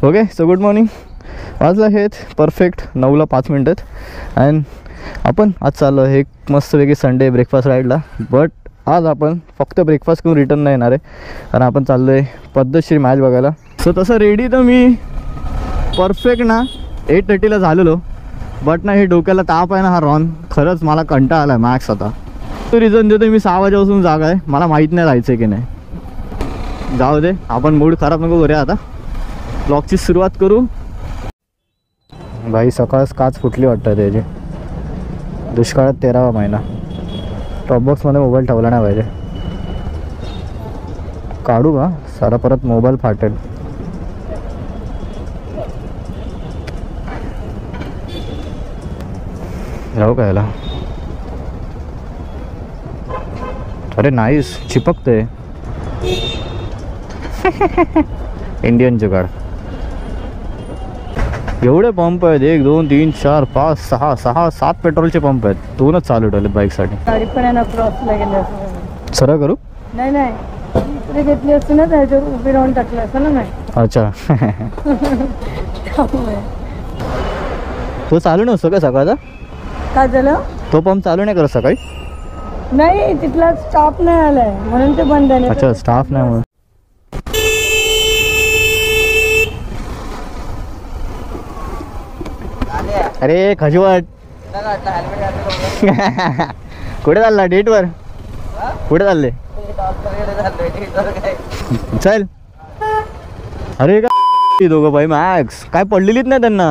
Okay so good morning. वाजलं आहेत perfect 9:05 and आपण आज चाललो आहे एक मस्तपैकी संडे ब्रेकफास्ट राईडला. बट आज आपण फक्त ब्रेकफास्ट करून रिटर्न नाही येणार आहे, कारण आपण चाललो आहे पद्धतशीर मॅच बघायला. सो तसं रेडी तर मी परफेक्ट ना 8:30ला झालेलो, बट ना हे डोक्याला ताप आहे ना हा रॉन, खरंच मला कंटाळा आला आहे मॅक्स. आता तो रिझन देतो मी 6 वाजेपासून जागा आहे, मला माहीत नाही जायचं आहे की नाही. जाऊ दे, आपण मूड खराब नको करूया. आता ब्लॉगची सुरुवात करू. भाई सकाळच काच फुटली वाटतं त्याची. दुष्काळात 13वा महिना. टॉपबॉक्समध्ये मोबाईल ठेवला नाही पाहिजे. काढू का सारा, परत मोबाईल फाटेल. जाऊ का याला. अरे नाईस चिपकते. इंडियन जुगाड. एवढे पंप आहेत, 1 2 3 4 5 6 6 7 पेट्रोलचे पंप आहेत. 2च चालू ठेवले बाईकसाठी. गाडी पण आहे ना क्रॉसला गेले. सरळ करू. नाही नाही इकडे घेतली असते ना, त्याच्यावर उभी राहून टाकलं असं ना. नाही अच्छा तो चालू नसतो का सकाळचा? काय झालं? तो पंप चालू नाही करत सकाळी? नाही, तिथला स्टाफ नाही आलाय म्हणून ते बंद आहे. अच्छा स्टाफ नाही म्हणून. अरे खजवट कुठे चालला? डेटवर कुठे चालले? चल. अरे का दोघं बाई मॅक्स काय पडलेलीच नाही त्यांना.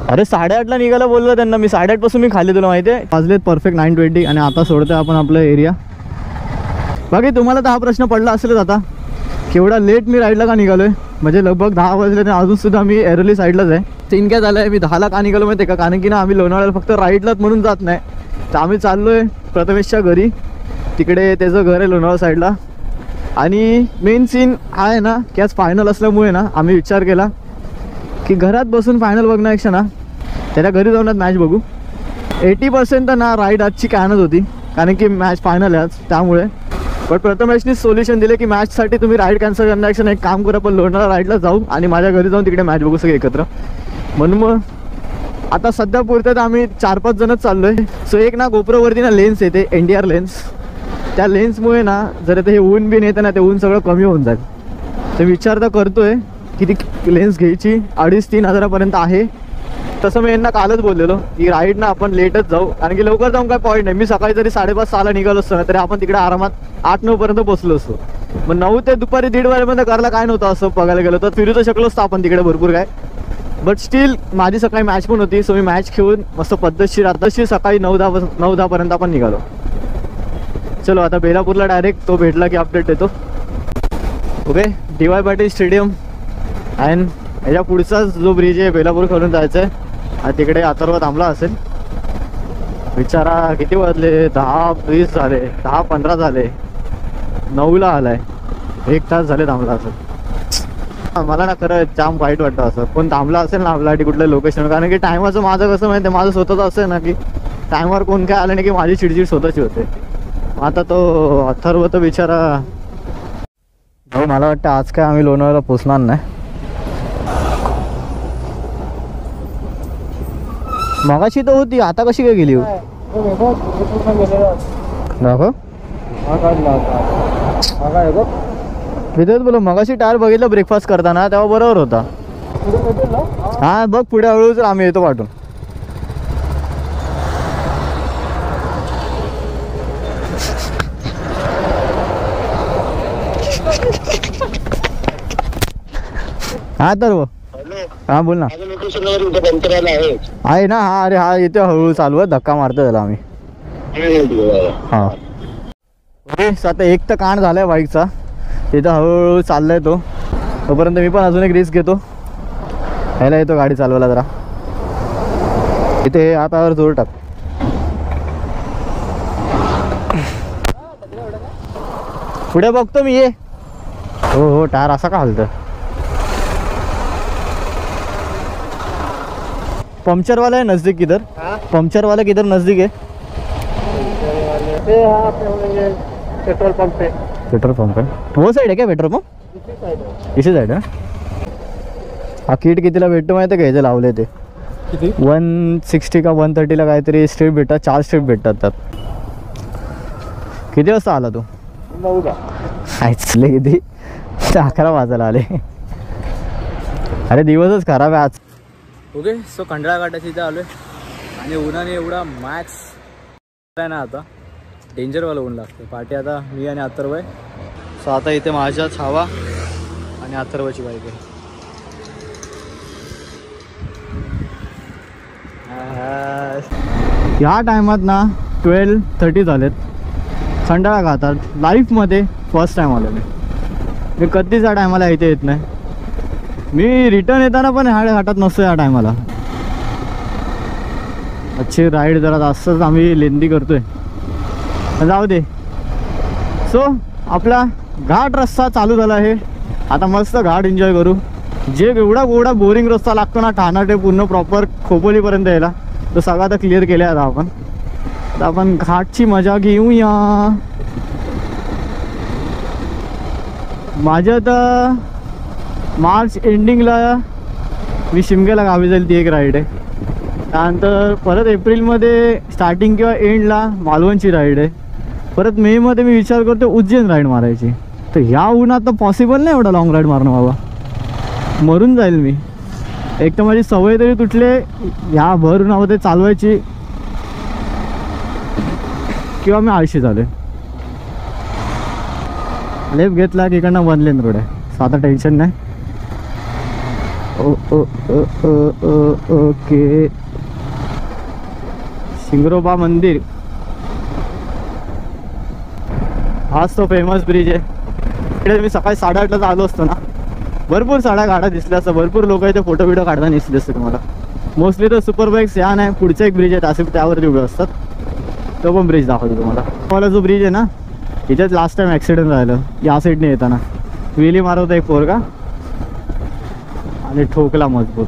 अरे 8:30ला निघायला बोललो त्यांना मी. 8:30 पासून मी खाली, तुला माहिती आहे. वाजलेत परफेक्ट 9:20 आणि आता सोडतोय आपण आपलं एरिया. बाकी तुम्हाला तर हा प्रश्न पडला असेलच आता, केवढा लेट मी राईडला का निघालोय. म्हणजे लगभग 10 वाजले आणि अजूनसुद्धा मी एरोली साईडलाच आहे. सीन काय झालं आहे, मी 10ला का निघालो माहिती आहे का? कारण की ना आम्ही लोणावळ्याला फक्त राईडलाच म्हणून जात नाही, तर आम्ही चाललो आहे प्रथमेशच्या घरी. तिकडे त्याचं घर आहे लोणावळा साईडला. आणि मेन सीन हा आहे ना की आज फायनल असल्यामुळे ना आम्ही विचार केला की घरात बसून फायनल बघण्यापेक्षा ना त्याच्या घरी जाऊनच मॅच बघू. 80% तर ना राईड आजची कॅनच होती, कारण की मॅच फायनल आहे आज त्यामुळे. बट प्रथमेशनी सोल्युशन दिले की मॅचसाठी तुम्ही राईड कॅन्सल करण्यापेक्षा एक काम करू, आपण लोणावळा राईडला जाऊ आणि माझ्या घरी जाऊन तिकडे मॅच बघू सगळे एकत्र. म्हणून मग आता सध्या पुरतं आम्ही 4-5 जणच चाललो आहे. सो एक ना गोप्रोवरती ना लेन्स येते, NDR लेन्स. त्या लेन्समुळे ना जर ते हे ऊन बिन येतं ना, ते ऊन सगळं कमी होऊन जाईल. तर विचार तर करतोय की ती लेन्स घ्यायची. 2,500-3 हजारापर्यंत आहे. तसं मी यांना कालच बोललेलो की राईड ना आपण लेटच जाऊ, कारण की लवकर जाऊन काय पॉईंट नाही. मी सकाळी जरी 5:30-6ला निघालो असतो ना, तरी आपण तिकडे आरामात 8-9 पर्यंत पोहोचलो असतो. मग 9 ते दुपारी 1:30 वाजेपर्यंत करायला काय नव्हतं. असं बघायला गेलो तर फिरू तर शकलो असतो आपण तिकडे भरपूर काय. बट स्टील माझी सकाळी मॅच पण होती. सो मी मॅच खेळून मस्त पद्धतशीर सकाळी 9-10 पर्यंत आपण निघालो. चलो आता बेलापूरला डायरेक्ट तो भेटला की अपडेट देतो. Okay, DY Patil stadium and याच्या पुढचाच जो ब्रिज आहे बेलापूर करून जायचं आहे. आणि तिकडे अथर्व थांबला असेल. विचारा किती वाजले, 10-20 झाले, 10-15 झाले, 9ला आलाय. 1 तास झाले थांबला असेल. मला ना खरं जाम वाईट वाटतं असं कोण थांबला असेल ना आपल्यासाठी कुठल्या लोकेशन. कारण की टायमाचं माझं कसं माहिती आहे, माझं स्वतःचं असं ना की टायमावर कोण काय आलं नाही की माझी चिडचिड स्वतःची होते. आता तो अथर्व तर बिचारा भाऊ, मला वाटतं आज काय आम्ही लोणावळ्याला पोचणार नाही. मगाशी तर होती, आता कशी काय गेली? विद्युत बोलो, मगाशी टायर बघितलं ब्रेकफास्ट करताना, तेव्हा बरोबर होता. हा बघ पुढे हळूच आम्ही येतो पाठवून. हा तर हा बोल ना. आहे ना. हा अरे हा येतो हळूहळू चालू, धक्का मारतो त्याला आम्ही. हा आता एक तर कांड झालाय बाईकचा, तिथं हळूहळू चाललाय तो. तोपर्यंत मी पण अजून एक रिस्क घेतो. ह्याला येतो गाडी चालवायला जरा. इथे हातावर जोर टाक. पुढे बघतो मी. ये हो टायर असा का हलतं? पंक्चर वाला है नज़दीक किधर? पंक्चर वाला किधर नज़दीक है? पेट्रोल पंप पे। पेट्रोल पंप है वो साइड है क्या पेट्रोल पंप? इथे साईड हा किट कितीला भेटतो माहिती आहे का? इथे लावले ते किती 160 का 130ला काहीतरी स्ट्रीप भेटतात, 4 स्ट्रीप भेटतात त्यात. किती वाजता आला तू? 9ला. आयचले किती 11 वाजायला आले. अरे दिवसच खराब आहे आज. ओके सो खंडाळा घाटाची इथे आलोय आणि उन्हाने एवढा मॅक्स आहे ना, आता डेंजरवाला ऊन लागतं. पाठी आता मी आणि अथर्व आहे. सो आता इथे माझ्याच हवा आणि अथर्वची बाईक आहे. या टायमात ना 12:30 झालेत. खंडाळा घाटात लाईफमध्ये फर्स्ट टाईम आलो मी कधीच या टायमाला इथे येत नाही. मी रिटर्न येताना पण ह्या घाटात नसतो या टायमाला. अच्छी राईड जरा जास्तच आम्ही लेंदी करतोय, जाऊ दे. सो आपला घाट रस्ता चालू झाला आहे. आता मस्त घाट एन्जॉय करू. जे एवढा बोरिंग रस्ता लागतो ना ठाणा ते पूर्ण प्रॉपर खोपोलीपर्यंत यायला, तो सगळा आता क्लिअर केला आहे आपण. तर आपण घाटची मजा घेऊया. माझ्या आता मार्च एंडिंगला मी शिमग्याला गावी जाईल, ती एक राईड आहे. त्यानंतर परत एप्रिलमध्ये स्टार्टिंग किंवा एंडला मालवणची राईड आहे. परत मेमध्ये मी विचार करतो उज्जैन राईड मारायची. तर ह्या उन्हात तर पॉसिबल नाही एवढा लॉंग राईड मारणं बाबा, मरून जाईल मी. एक तर माझी सवय तरी तुटले ह्या भर उन्हामध्ये चालवायची, किंवा मी आळशी झाले. लेफ्ट घेतला की इकडनं बनले रोड आहे, आता टेन्शन नाही. ओके शिंगरोबा मंदिर हाच तो फेमस ब्रिज आहे. इकडे मी सकाळी 8:30ला आलो असतो ना, भरपूर साड्या गाड्या दिसल्या असतं, भरपूर लोक इथे फोटो बिटो काढताना दिसले असते तुम्हाला. मोस्टली तर सुपर बाईक्स या नाही, पुढचा एक ब्रिज आहे त्यावरती उभे असतात, तो पण ब्रिज दाखवतो तुम्हाला. मला जो ब्रिज आहे ना इथेच लास्ट टाइम ॲक्सिडेंट झालं या साईडने येताना. वेली मारवता एक पोरगा आणि ठोकला मजबूत.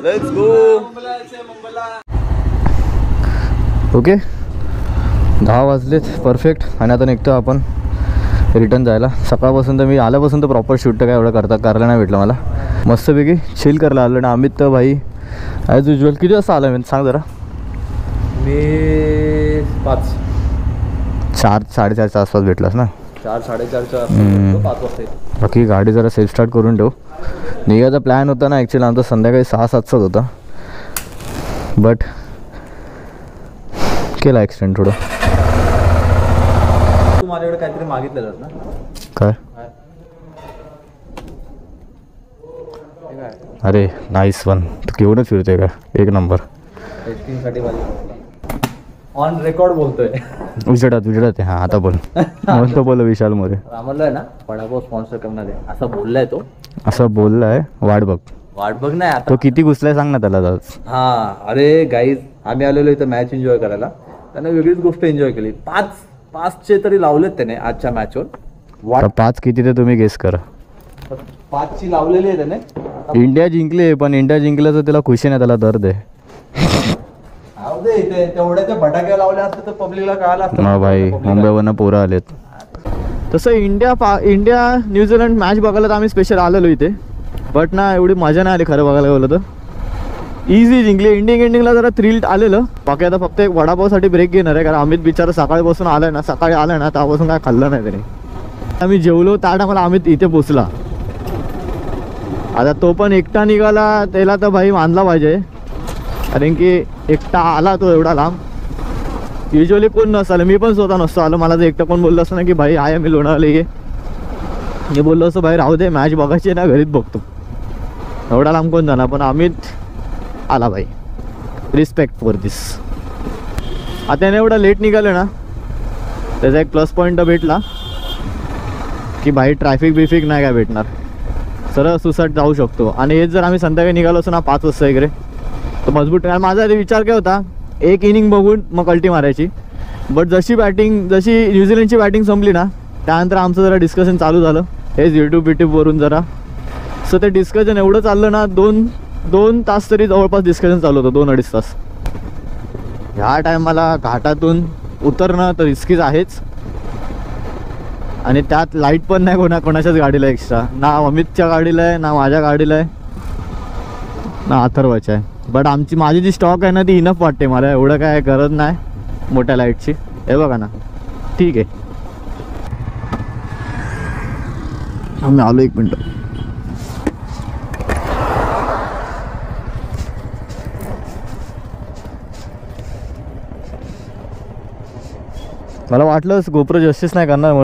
Let's go. ओके 10 वाजलेत परफेक्ट. आणि आता निघतो आपण रिटर्न जायला. सकाळपासून तर मी आल्यापासून तर प्रॉपर शूट तर काय एवढं करायला नाही भेटलं मला. मस्तपैकी चिल करायला आलो ना. अमित तर भाई ॲज युजल किती वाजता आला मी सांग जरा? मी 5 4-4:30च्या आसपास भेटलास ना? 4-4:30च्या 5 वाजता. बाकी गाडी जरा सेल्फ स्टार्ट करून ठेव. निघायचा प्लॅन होता ना ॲक्च्युली आमचा संध्याकाळी 6-7च होता, बट केला ॲक्सिडेंट थोडं. तू माझ्याकडे काहीतरी मागितलेलं ना? काय? अरे नाईस वन. तू केवढं फिरतोय का? एक नंबर. टेस्टिंगसाठी ऑन रेकॉर्ड बोलतोय. उजेडात आहे. हां आता बोल. मस्त बोल विशाल मोरे. आम्हाला आहे ना वडापाव स्पॉन्सर करणार आहे असं बोललाय तो. असं बोललाय? वाट बघ नाही आता. तो किती घुसलाय सांग ना त्याला. हा अरे गाईज आम्ही आलेलो इथं मॅच एन्जॉय करायला. त्याने वेगळीच गोष्ट एन्जॉय केली. 5चे तरी लावलेत त्याने आजच्या मॅचवर. 5 किती ते तुम्ही गेस करा. 5ची लावलेली आहे त्याने. इंडिया जिंकली, पण इंडिया जिंकलं तर त्याला खुशी नाही, त्याला दर्द आहे. तेवढ्या ते फटाक्या लावल्या असतं तर पब्लिकला कळालं असतं. हा भाई मुंबईवरनं पोरं आलेत. तसं इंडिया न्यूझीलंड मॅच बघायला तर आम्ही स्पेशल आलेलो इथे, बट ना एवढी मजा नाही आली खरं बघायला गेलं तर. इझी जिंकली. एंडिंगला जरा थ्रिल आलेलं. बाकी आता फक्त एक वडापावसाठी ब्रेक घेणार आहे, कारण अमित बिचारा सकाळपासून आलाय ना, सकाळी आलाय ना त्यापासून काय खाल्लं नाही त्याने. आम्ही जेवलो त्या टायमाला अमित इथे पोचला. आता तो पण एकटा निघाला, त्याला तर भाई मानला पाहिजे, कारण की एकटा आला तो एवढा लांब. युजली कोण नसतं, मी पण स्वतः नसतो आलो. मला जर एकटा कोण बोललं असतं ना की भाई आहे मी लोणावळा ये, मी बोललो असं भाई राहू दे मॅच बघायची ना घरीच बघतो, एवढा लांब कोण जाणार. पण अमित आला भाई, रिस्पेक्ट फॉर दिस. आता त्याने एवढा लेट निघालं ना त्याचा एक प्लस पॉईंट भेटला की भाई ट्रॅफिक बिफिक नाही काय भेटणार, सरळ सुसाट जाऊ शकतो. आणि हेच जर आम्ही संध्याकाळी निघालो असतो ना 5 वाजता वगैरे तर मजबूत. माझा आधी विचार काय होता एक इनिंग बघून मग कल्टी मारायची, बट जशी न्यूझीलंडची बॅटिंग संपली ना त्यानंतर आमचं जरा डिस्कशन चालू झालं हेच यूट्यूबवरून जरा. सो ते डिस्कशन एवढं चाललं ना, दोन तास तरी जवळपास डिस्कशन चालू होतं, 2-2.5 तास. ह्या टायमाला घाटातून उतरणं तर रिस्कीच आहेच, आणि त्यात लाईट पण नाही कोणाच्याच गाडीला एक्स्ट्रा, ना अमितच्या गाडीला आहे, ना माझ्या गाडीला आहे, ना अथर्वच्या आहे. बट माझी जी स्टॉक आहे ना ती इनफ वाटते मला, एवढं काय गरज नाही मोठ्या लाईटची. हे बघा ना, ठीक आहे. आम्ही आलो, 1 मिनटं. मला वाटलंच गोप्रो जस्टिस नाही करणार.